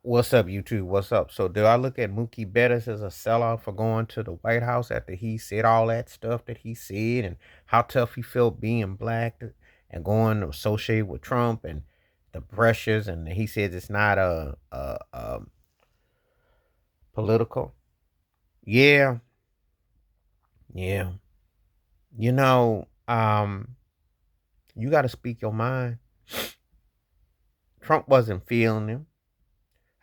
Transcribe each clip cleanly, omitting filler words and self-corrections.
What's up, YouTube? What's up? So, do I look at Mookie Bettis as a sellout for going to the White House after he said all that stuff that he said and how tough he felt being black and going to associate with Trump and the pressures? And he says it's not political. Yeah, yeah. You know, you got to speak your mind. Trump wasn't feeling him.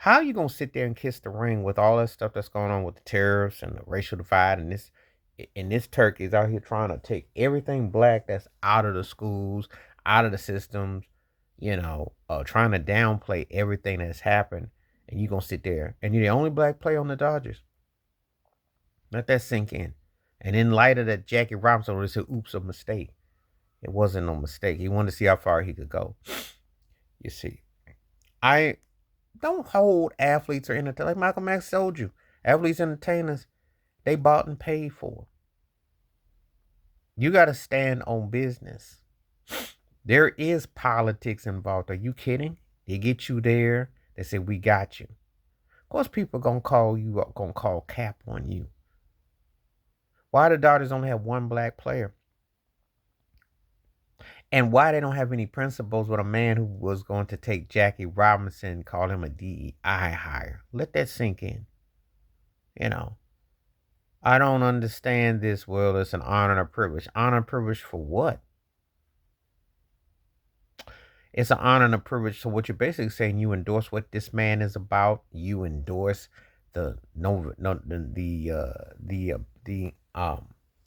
How are you gonna sit there and kiss the ring with all that stuff that's going on with the tariffs and the racial divide and this turkey is out here trying to take everything black that's out of the schools, out of the systems, trying to downplay everything that's happened, and you gonna sit there and you're the only black player on the Dodgers. Let that sink in. And in light of that, Jackie Robinson would say, "Oops, a mistake." It wasn't no mistake. He wanted to see how far he could go. You see, I don't hold athletes or entertainers. Like Michael Max told you, athletes, entertainers, they bought and paid for. You got to stand on business. There is politics involved. Are you kidding? They get you there. They say, we got you. Of course, people going to call you up, going to call cap on you. Why the Dodgers only have one black player? And why they don't have any principles with a man who was going to take Jackie Robinson, call him a DEI hire. Let that sink in. I don't understand this. Well, it's an honor and a privilege. Honor and privilege for what? It's an honor and a privilege. So what you're basically saying, you endorse what this man is about. You endorse the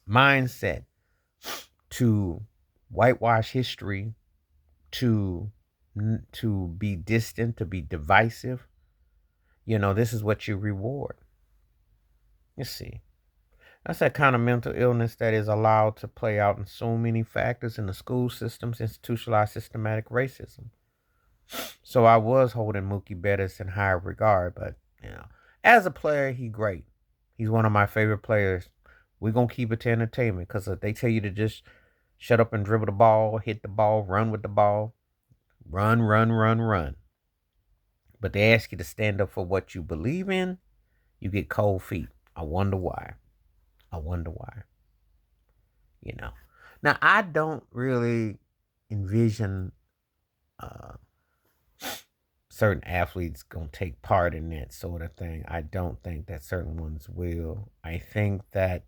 mindset to whitewash history, to be distant, to be divisive. This is what you reward. You see. That's that kind of mental illness that is allowed to play out in so many factors in the school systems, institutionalized systematic racism. So I was holding Mookie Bettis in high regard, but as a player, he's great. He's one of my favorite players. We're gonna keep it to entertainment because if they tell you to just shut up and dribble the ball, hit the ball, run with the ball, run, run, run, run. But they ask you to stand up for what you believe in, you get cold feet. I wonder why. I wonder why. Now I don't really envision certain athletes gonna take part in that sort of thing. I don't think that certain ones will. I think that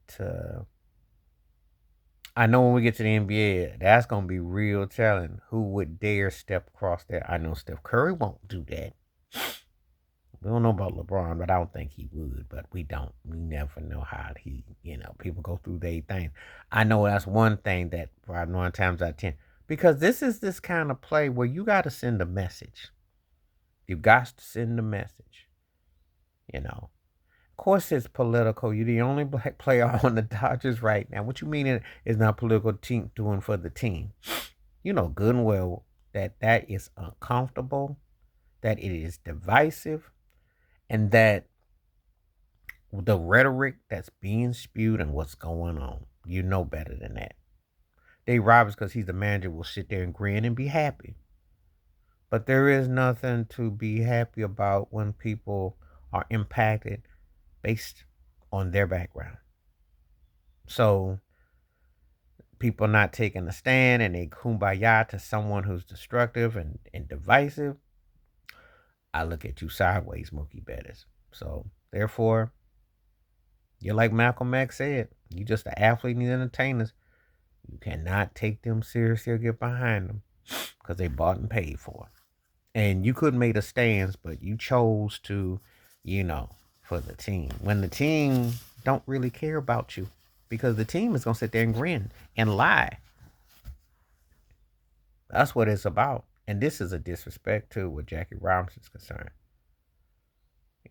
I know when we get to the NBA, that's gonna be real telling. Who would dare step across that? I know Steph Curry won't do that. We don't know about LeBron, but I don't think he would. But we don't. We never know how people go through their things. I know that's one thing that probably 9 times out of 10. Because this is this kind of play where you got to send a message. You got to send a message. Of course, it's political. You're the only black player on the Dodgers right now. What you mean it's not political team doing for the team? You know good and well that is uncomfortable, that it is divisive, and that the rhetoric that's being spewed and what's going on, you know better than that. Dave Roberts, because he's the manager, will sit there and grin and be happy. But there is nothing to be happy about when people are impacted based on their background. So people not taking a stand and they kumbaya to someone who's destructive and divisive, I look at you sideways, Mookie Bettis. So therefore, you're like Malcolm X said, you just an athlete and entertainers. You cannot take them seriously or get behind them because they bought and paid for. And you could make a stance, but you chose to, for the team. When the team don't really care about you because the team is going to sit there and grin and lie. That's what it's about. And this is a disrespect to what Jackie Robinson's concerned.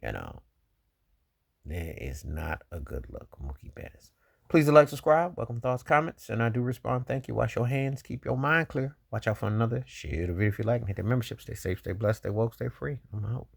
There is not a good look, Mookie Bettis. Please like, subscribe, welcome thoughts, comments, and I do respond. Thank you. Wash your hands, keep your mind clear. Watch out for another. Share the video if you like, and hit the membership. Stay safe, stay blessed, stay woke, stay free. I'm out.